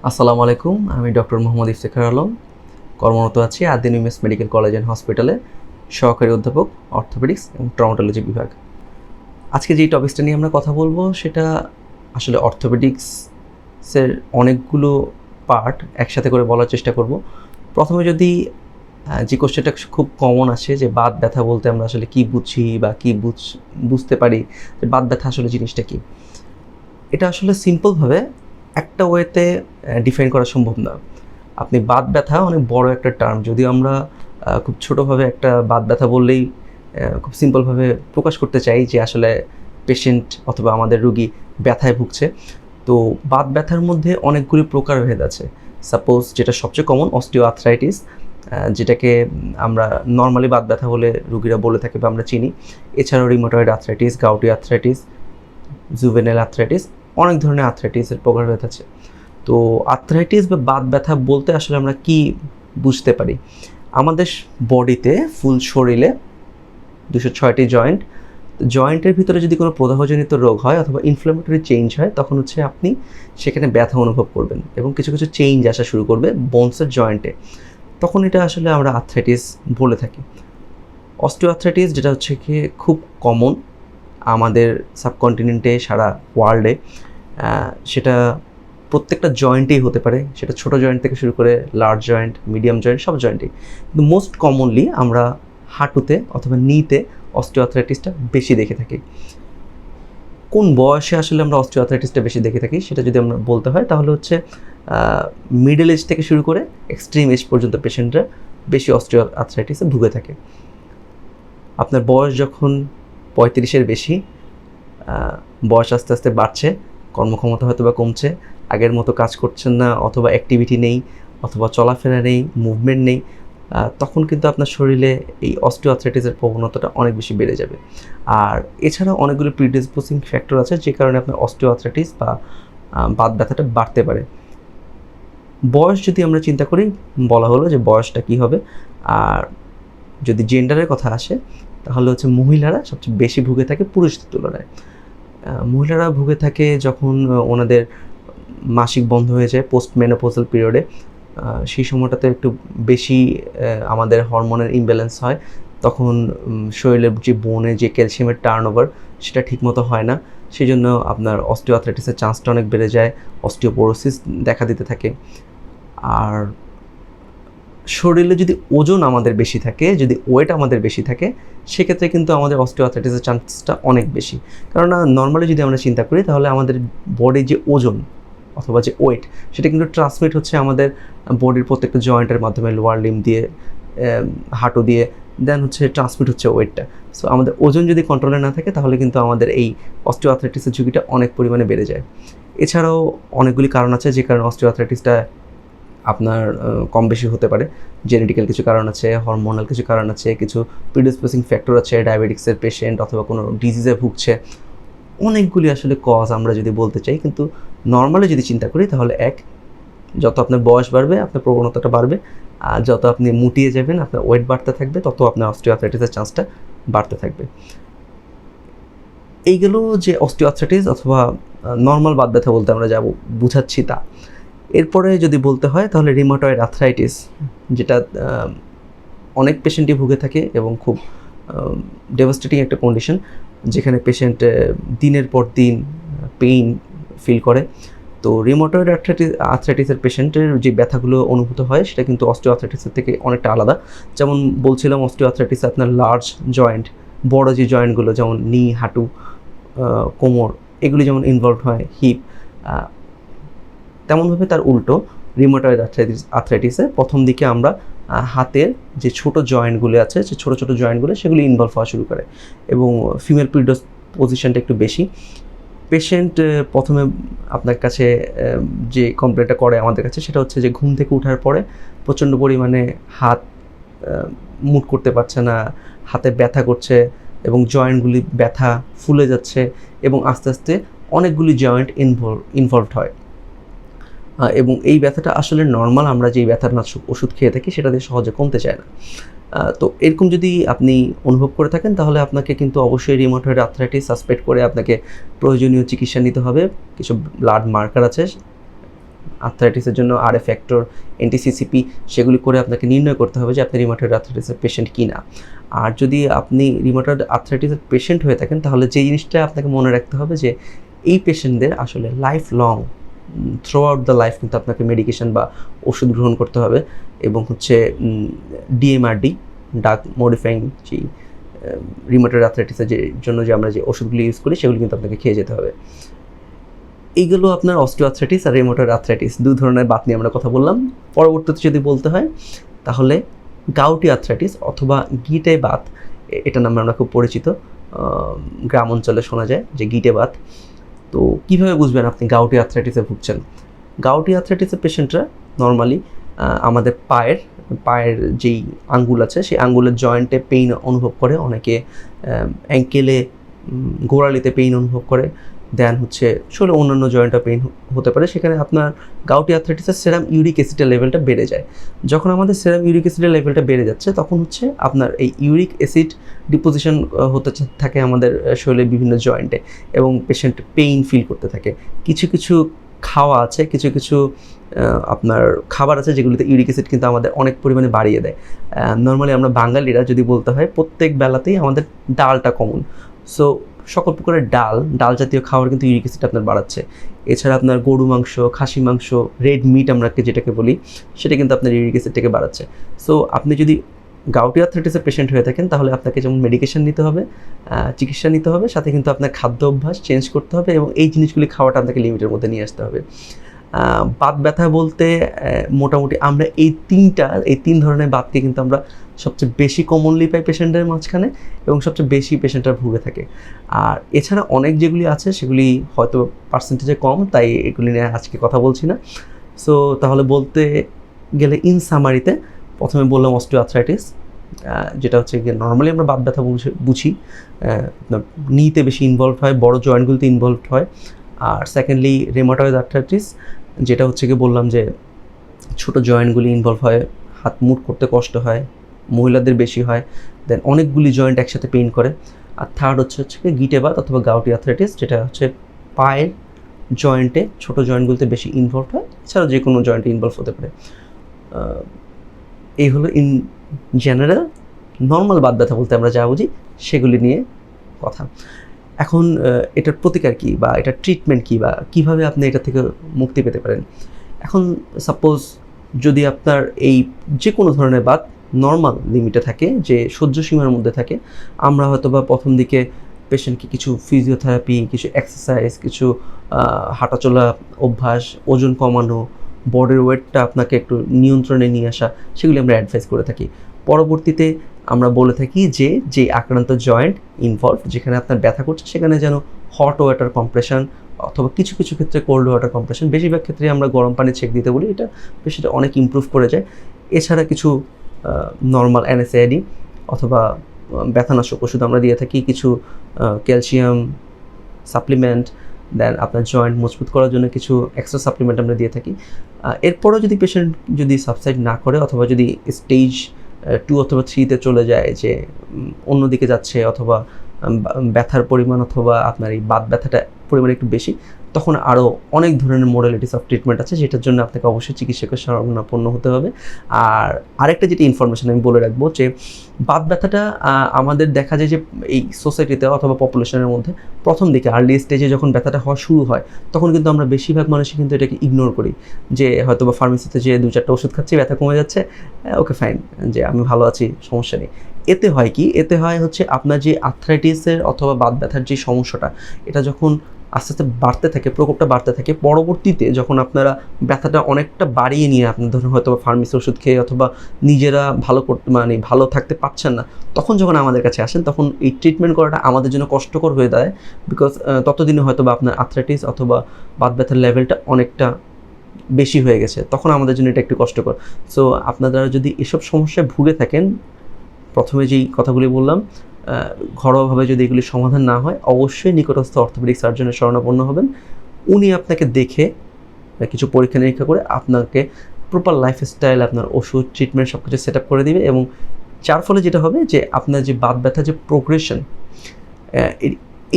আসসালামু আলাইকুম, আমি ডক্টর মোহাম্মদ ইফতেখার আলম কর্মরত আছি আদিন উইমেন্স মেডিকেল কলেজ অ্যান্ড হসপিটালে সহকারী অধ্যাপক অর্থোপেডিক্স এবং ট্রমাটোলজি বিভাগ। আজকে যেই টপিকসটা নিয়ে আমরা কথা বলবো সেটা আসলে অর্থোপেডিক্সের অনেকগুলো পার্ট একসাথে করে বলার চেষ্টা করব। প্রথমে যদি যে কোশ্চেনটা খুব কমন আসে যে বাত ব্যথা বলতে আমরা আসলে কী বুঝি বা কী বুঝতে পারি যে বাত ব্যথা আসলে জিনিসটা কী, এটা আসলে সিম্পলভাবে একটা ওয়েতে ডিফাইন করা সম্ভব না। আপনি বাত ব্যথা অনেক বড় একটা টার্ম, যদিও আমরা খুব ছোটোভাবে একটা বাত ব্যথা বললেই খুব সিম্পলভাবে প্রকাশ করতে চাই যে আসলে পেশেন্ট অথবা আমাদের রুগী ব্যথায় ভুগছে। তো বাত ব্যথার মধ্যে অনেকগুলি প্রকারভেদ আছে। সাপোজ যেটা সবচেয়ে কমন অস্টিও আর্থ্রাইটিস, যেটাকে আমরা নর্মালি বাত ব্যথা বলে রুগীরা বলে থাকে বা আমরা চিনি। এছাড়াও rheumatoid arthritis, gouty arthritis, juvenile arthritis, অনেক ধরনের আর্থ্রাইটিসের প্রকারভেদ আছে। তো আর্থ্রাইটিস বা বাত ব্যথা বলতে আসলে আমরা কি বুঝতে পারি? আমাদের বডিতে ফুল শরীরে 206টি জয়েন্টের ভিতরে যদি কোনো প্রদাহজনিত রোগ হয় অথবা ইনফ্লামেটরি চেঞ্জ হয়, তখন হচ্ছে আপনি সেখানে ব্যথা অনুভব করবেন এবং কিছু কিছু চেঞ্জ আসা শুরু করবে বোনসের জয়েন্টে, তখন এটা আসলে আমরা আর্থ্রাইটিস বলে থাকি। অস্টিও আর্থ্রাইটিস যেটা হচ্ছে কি খুব কমন আমাদের সাবকন্টিনেন্টে, সারা ওয়ার্ল্ডে, সেটা প্রত্যেকটা জয়েন্টেই হতে পারে, সেটা ছোটো জয়েন্ট থেকে শুরু করে লার্জ জয়েন্ট, মিডিয়াম জয়েন্ট, সব জয়েন্টেই। কিন্তু মোস্ট কমনলি আমরা হাঁটুতে অথবা নিতে অস্টিওআর্থ্রাইটিসটা বেশি দেখে থাকি। কোন বয়সে আসলে আমরা অস্টিওআর্থ্রাইটিসটা বেশি দেখে থাকি সেটা যদি আমরা বলতে হয়, তাহলে হচ্ছে মিডল এজ থেকে শুরু করে এক্সট্রিম এজ পর্যন্ত পেশেন্টরা বেশি অস্টিওআর্থ্রাইটিসে ভুগে থাকে। আপনার বয়স যখন 35-এর বেশি, বয়স আস্তে আস্তে বাড়ছে, কর্মক্ষমতা হয়তো বা কমছে, আগের মতো কাজ করছেন না, অথবা অ্যাক্টিভিটি নেই, অথবা চলাফেরা নেই, মুভমেন্ট নেই, তখন কিন্তু আপনার শরীরে এই অস্টিওআর্থ্রাইটিসের প্রবণতাটা অনেক বেশি বেড়ে যাবে। আর এছাড়াও অনেকগুলো প্রিডিসপোজিং ফ্যাক্টর আছে যে কারণে আপনার অস্টিওআর্থ্রাইটিস বা বাত ব্যথাটা বাড়তে পারে। বয়স যদি আমরা চিন্তা করি, বলা হলো যে বয়সটা কী হবে। আর যদি জেন্ডারের কথা আসে, তাহলে হচ্ছে মহিলারা সবচেয়ে বেশি ভুগে থাকে পুরুষদের তুলনায়। মহিলারা ভুগে থাকে যখন ওনাদের মাসিক বন্ধ হয়ে যায়, পোস্ট মেনোপজাল পিরিয়ডে। সেই সময়টাতে একটু বেশি আমাদের হরমোনের ইমব্যালেন্স হয়, তখন শরীরের যে বোনে যে ক্যালসিয়ামের টার্নওভার সেটা ঠিকমতো হয় না, সেই জন্য আপনার অস্টিওআর্থ্রাইটিসের চান্সটা অনেক বেড়ে যায়, অস্টিওপোরোসিস দেখা দিতে থাকে। আর শরীরে যদি ওজন আমাদের বেশি থাকে, যদি ওয়েট আমাদের বেশি থাকে, সেক্ষেত্রে কিন্তু আমাদের অস্টিওআর্থ্রাইটিসের চান্সটা অনেক বেশি। কেননা নর্মালি যদি আমরা চিন্তা করি, তাহলে আমাদের বডির যে ওজন অথবা যে ওয়েট, সেটা কিন্তু ট্রান্সমিট হচ্ছে আমাদের বডির প্রত্যেকটা জয়েন্টের মাধ্যমে, লোয়ার লিম্ব দিয়ে, হাঁটু দিয়ে, দেন হচ্ছে ট্রান্সমিট হচ্ছে ওয়েটটা। সো আমাদের ওজন যদি কন্ট্রোলে না থাকে, তাহলে কিন্তু আমাদের এই অস্টিওআর্থ্রাইটিসের ঝুঁকিটা অনেক পরিমাণে বেড়ে যায়। এছাড়াও অনেকগুলি কারণ আছে যে কারণে অস্টিওআর্থ্রাইটিসটা আপনার কম বেশি হতে পারে। জেনেটিক্যাল কিছু কারণ আছে, হরমোনাল কিছু কারণ আছে, কিছু প্রিডিসপোজিং ফ্যাক্টর আছে, ডায়াবেটিক্সের পেশেন্ট অথবা কোনো ডিজিজে ভুগছে, অনেকগুলি আসলে কজ আমরা যদি বলতে চাই। কিন্তু নর্মালি যদি চিন্তা করি, তাহলে যত আপনার বয়স বাড়বে আপনার প্রবণতাটা বাড়বে, আর যত আপনি মুটিয়ে যাবেন, আপনার ওয়েট বাড়তে থাকবে, তত আপনার অস্টিওআর্থ্রাইটিসের চান্সটা বাড়তে থাকবে। এইগুলো যে অস্টিওআর্থ্রাইটিস অথবা নর্মাল বাত ব্যথা বলতে আমরা যা বুঝাচ্ছি তা। এরপরে যদি বলতে হয়, তাহলে রিউমাটয়েড আর্থ্রাইটিস, যেটা অনেক পেশেন্টই ভুগে থাকে এবং খুব ডেভাস্টেটিং একটা কন্ডিশন, যেখানে পেশেন্ট দিনের পর দিন পেইন ফিল করে। তো রিউমাটয়েড আর্থ্রাইটিসের পেশেন্টের যে ব্যথাগুলো অনুভূত হয়, সেটা কিন্তু অস্টিওআর্থ্রাইটিসের থেকে অনেকটা আলাদা। যেমন বলছিলাম, অস্টিওআর্থ্রাইটিসে আপনার লার্জ জয়েন্ট, বড় যে জয়েন্টগুলো, যেমন নি, হাঁটু, কোমর, এগুলি যেমন ইনভলভ হয়, হিপ, তেমনভাবে তার উল্টো রিউমাটয়েড আর্থ্রাইটিসে প্রথম দিকে আমরা হাতের যে ছোটো জয়েন্টগুলো আছে, যে ছোটো ছোটো জয়েন্টগুলো, সেগুলি ইনভলভ হওয়া শুরু করে এবং ফিমেল পজিশনটা একটু বেশি। পেশেন্ট প্রথমে আপনার কাছে যে কমপ্লেনটা করে আমাদের কাছে, সেটা হচ্ছে যে ঘুম থেকে ওঠার পরে প্রচণ্ড পরিমাণে হাত মুভ করতে পারছে না, হাতে ব্যথা করছে এবং জয়েন্টগুলি ব্যথা ফুলে যাচ্ছে এবং আস্তে আস্তে অনেকগুলি জয়েন্ট ইনভলভড হয়। এবং এই ব্যথাটা আসলে নর্মাল, আমরা যেই ব্যথার নাশক ওষুধ খেয়ে থাকি সেটা দিয়ে সহজে কমতে চায় না। তো এরকম যদি আপনি অনুভব করে থাকেন, তাহলে আপনাকে কিন্তু অবশ্যই রিউমাটয়েড আর্থ্রাইটিস সাসপেক্ট করে আপনাকে প্রয়োজনীয় চিকিৎসা নিতে হবে। কিছু ব্লাড মার্কার আছে, আর্থ্রাইটিসের জন্য RA ফ্যাক্টর, NTCCP সেগুলি করে আপনাকে নির্ণয় করতে হবে যে আপনি রিউমাটয়েড আর্থ্রাইটিসের পেশেন্ট কি না। আর যদি আপনি রিউমাটয়েড আর্থ্রাইটিসের পেশেন্ট হয়ে থাকেন তাহলে যে জিনিসটা আপনাকে মনে রাখতে হবে যে এই পেশেন্টদের আসলে life long through out the life কিন্তু আপনাকে মেডিকেশন বা ওষুধ গ্রহণ করতে হবে, এবং হচ্ছে DMRD ড্রাগ মডিফাইং যেই রিউমাটয়েড আর্থ্রাইটিসের জন্য যে আমরা যে ওষুধগুলি ইউজ করি সেগুলি কিন্তু আপনাকে খেয়ে যেতে হবে। এইগুলো আপনার অস্টিওআর্থ্রাইটিস আর রিউমাটয়েড আর্থ্রাইটিস 2 ধরনের বাত নিয়ে আমরা কথা বললাম। পরবর্তীতে যদি বলতে হয় তাহলে গাউটি আর্থ্রাইটিস অথবা গিটে বাত, এটা নামে আমরা খুব পরিচিত, গ্রাম অঞ্চলে শোনা যায় যে গিটে বাত। তো কীভাবে বুঝবেন আপনি গাউটি আর্থ্রাইটিসে ভুগছেন? গাউটি আর্থ্রাইটিসের পেশেন্টরা নর্মালি আমাদের পায়ের যেই আঙ্গুল আছে সেই আঙ্গুলের জয়েন্টে পেইন অনুভব করে, অনেকে অ্যাঙ্কেলে গোড়ালিতে পেইন অনুভব করে, দেন হচ্ছে শরীরে অন্যান্য জয়েন্টে পেইন হতে পারে। সেখানে আপনার গাউটি আর্থ্রাইটিসের সেরাম ইউরিক অ্যাসিডের লেভেলটা বেড়ে যায়। যখন আমাদের সেরাম ইউরিক অ্যাসিডের লেভেলটা বেড়ে যাচ্ছে তখন হচ্ছে আপনার এই ইউরিক অ্যাসিড ডিপোজিশন হতে থাকে আমাদের শরীরের বিভিন্ন জয়েন্টে, এবং পেশেন্ট পেইন ফিল করতে থাকে। কিছু খাওয়া আছে, কিছু আপনার খাবার আছে যেগুলিতে ইউরিক অ্যাসিড কিন্তু আমাদের অনেক পরিমাণে বাড়িয়ে দেয়। নর্মালি আমরা বাঙালিরা যদি বলতে হয় প্রত্যেক বেলাতেই আমাদের ডালটা কমন, সো সকল প্রকারের ডাল জাতীয় খাবার কিন্তু ইউরিক অ্যাসিড আপনার বাড়াচ্ছে। এছাড়া আপনার গরু মাংস, খাসি মাংস, রেড মিট আমরা যেটাকে বলি সেটা কিন্তু আপনার ইউরিক অ্যাসিডটাকে বাড়াচ্ছে। সো আপনি যদি গাউটি আর্থ্রাইটিসের পেশেন্ট হয়ে থাকেন তাহলে আপনাকে যেমন মেডিকেশন নিতে হবে, চিকিৎসা নিতে হবে, সাথে কিন্তু আপনার খাদ্য অভ্যাস চেঞ্জ করতে হবে এবং এই জিনিসগুলি খাওয়াটা আপনাকে লিমিটের মধ্যে নিয়ে আসতে হবে। বাত ব্যথা বলতে মোটামুটি আমরা এই 3 ধরনের বাতকে কিন্তু আমরা সবচেয়ে বেশি কমনলি পাই পেশেন্টের মাঝখানে, এবং সবচেয়ে বেশি পেশেন্টরা ভুগে থাকে। আর এছাড়া অনেক যেগুলি আছে সেগুলি হয়তো পার্সেন্টেজে কম, তাই এগুলি নিয়ে আজকে কথা বলছি না। সো তাহলে বলতে গেলে ইন সামারিতে প্রথমে বললাম অস্টিওআর্থ্রাইটিস, যেটা হচ্ছে গিয়ে নর্মালি আমরা বাত ব্যথা বুঝি, নিতে বেশি ইনভলভ হয়, বড় জয়েন্টগুলিতে ইনভলভড হয়। আর সেকেন্ডলি রিউমাটয়েড আর্থ্রাইটিস, যেটা হচ্ছে গিয়ে বললাম যে ছোট জয়েন্টগুলি ইনভলভ হয়, হাত মুট করতে কষ্ট হয়, মহিলাদের বেশি হয়, দেন অনেকগুলি জয়েন্ট একসাথে পেইন করে। আর থার্ড হচ্ছে গিটে বাত অথবা গাউটি আর্থ্রাইটিস, যেটা হচ্ছে পায়ের জয়েন্টে ছোট জয়েন্টগুলিতে বেশি ইনভলভ হয়, এছাড়াও যে কোনো জয়েন্টে ইনভলভ হতে পারে। এই হলো ইন জেনারেল নর্মাল বাত ব্যথা বলতে আমরা যা বুঝি সেগুলি নিয়ে কথা। এখন এটার প্রতিকার কী বা এটার ট্রিটমেন্ট কী বা কীভাবে আপনি এটা থেকে মুক্তি পেতে পারেন? এখন সাপোজ যদি আপনার এই যে কোনো ধরনের বাত নর্মাল লিমিটে থাকে, যে সহ্য সীমার মধ্যে থাকে, আমরা হয়তো বা প্রথম দিকে পেশেন্টকে কিছু ফিজিওথেরাপি, কিছু এক্সারসাইজ, কিছু হাঁটাচলা অভ্যাস, ওজন কমানো, বডির ওয়েটটা আপনাকে একটু নিয়ন্ত্রণে নিয়ে আসা, সেগুলি আমরা অ্যাডভাইস করে থাকি। পরবর্তীতে আমরা বলে থাকি যে আক্রান্ত জয়েন্ট ইনভলভ, যেখানে আপনার ব্যথা করছে সেখানে যেন হট ওয়াটার কম্প্রেশন অথবা কিছু ক্ষেত্রে কোল্ড ওয়াটার কম্প্রেশন, বেশিরভাগ ক্ষেত্রে আমরা গরম পানি ছেঁক দিতে বলি, এটা পেশেন্ট অনেক ইমপ্রুভ করে যায়। এছাড়া কিছু নর্মাল NSAID অথবা ব্যথানাশক ওষুধ আমরা দিয়ে থাকি, কিছু ক্যালসিয়াম সাপ্লিমেন্ট, দেন আপনার জয়েন্ট মজবুত করার জন্য কিছু এক্সট্রা সাপ্লিমেন্ট আমরা দিয়ে থাকি। এরপরও যদি পেশেন্ট যদি সাবসাইড না করে অথবা যদি স্টেজ 2 অথবা 3-তে চলে যায়, যে অন্যদিকে যাচ্ছে অথবা ব্যথার পরিমাণ অথবা আপনার এই বাত ব্যথাটা পরিমাণ একটু বেশি, তখন আরও অনেক ধরনের মোডালিটিস অফ ট্রিটমেন্ট আছে, যেটার জন্য আপনাকে অবশ্যই চিকিৎসকের শরণাপন্ন হতে হবে। আর আরেকটা যেটা ইনফরমেশন আমি বলে রাখবো, যে বাত ব্যথাটা আমাদের দেখা যায় যে এই সোসাইটিতে অথবা পপুলেশনের মধ্যে প্রথম দিকে আর্লি স্টেজে যখন ব্যথাটা হওয়া শুরু হয় তখন কিন্তু আমরা বেশিরভাগ মানুষই কিন্তু এটাকে ইগনোর করি, যে হয়তো বা ফার্মেসিতে যে 2-4টা ওষুধ খাচ্ছি, ব্যথা কমে যাচ্ছে, ওকে ফাইন, যে আমি ভালো আছি, সমস্যা নেই। এতে হয় কি, এতে হয় হচ্ছে আপনার যে আর্থ্রাইটিসের অথবা বাত ব্যথার যে সমস্যাটা, এটা যখন আস্তে আস্তে বাড়তে থাকে, প্রকোপটা বাড়তে থাকে, পরবর্তীতে যখন আপনারা ব্যথাটা অনেকটা বাড়িয়ে নিয়ে আপনি ধরুন হয়তো ফার্মেসি ওষুধ খেয়ে অথবা নিজেরা ভালো থাকতে পারছেন না, তখন যখন আমাদের কাছে আসেন তখন এই ট্রিটমেন্ট করাটা আমাদের জন্য কষ্টকর হয়ে দাঁড়ায়, বিকজ ততদিনে হয়তো বা আপনার আর্থ্রাইটিস অথবা বাত ব্যথার লেভেলটা অনেকটা বেশি হয়ে গেছে, তখন আমাদের জন্য এটা একটু কষ্টকর। সো আপনারা যদি এসব সমস্যায় ভুগে থাকেন, প্রথমে যেই কথাগুলি বললাম, ঘরোয়াভাবে যদি এগুলি সমাধান না হয় অবশ্যই নিকটস্থ অর্থোপেডিক সার্জনের শরণাপন্ন হবেন। উনি আপনাকে দেখে কিছু পরীক্ষা নিরীক্ষা করে আপনাকে প্রপার লাইফস্টাইল, আপনার ওষুধ, ট্রিটমেন্ট সব কিছু সেট আপ করে দিবে, এবং যার ফলে যেটা হবে যে আপনার যে বাত ব্যথা যে প্রোগ্রেশন,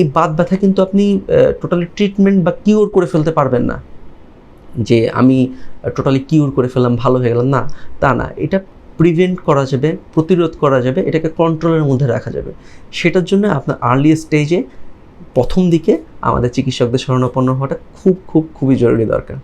এই বাত ব্যথা কিন্তু আপনি টোটালি ট্রিটমেন্ট বা কিওর করে ফেলতে পারবেন না, যে আমি টোটালি কিউর করে ফেললাম, ভালো হয়ে গেলাম, না, তা না। এটা প্রিভেন্ট করা যাবে, প্রতিরোধ করা যাবে, এটাকে কন্ট্রোলের মধ্যে রাখা যাবে। সেটার জন্য আপনার আর্লি স্টেজে প্রথম দিকে আমাদের চিকিৎসকদের শরণাপন্ন হওয়াটা খুবই জরুরি দরকার।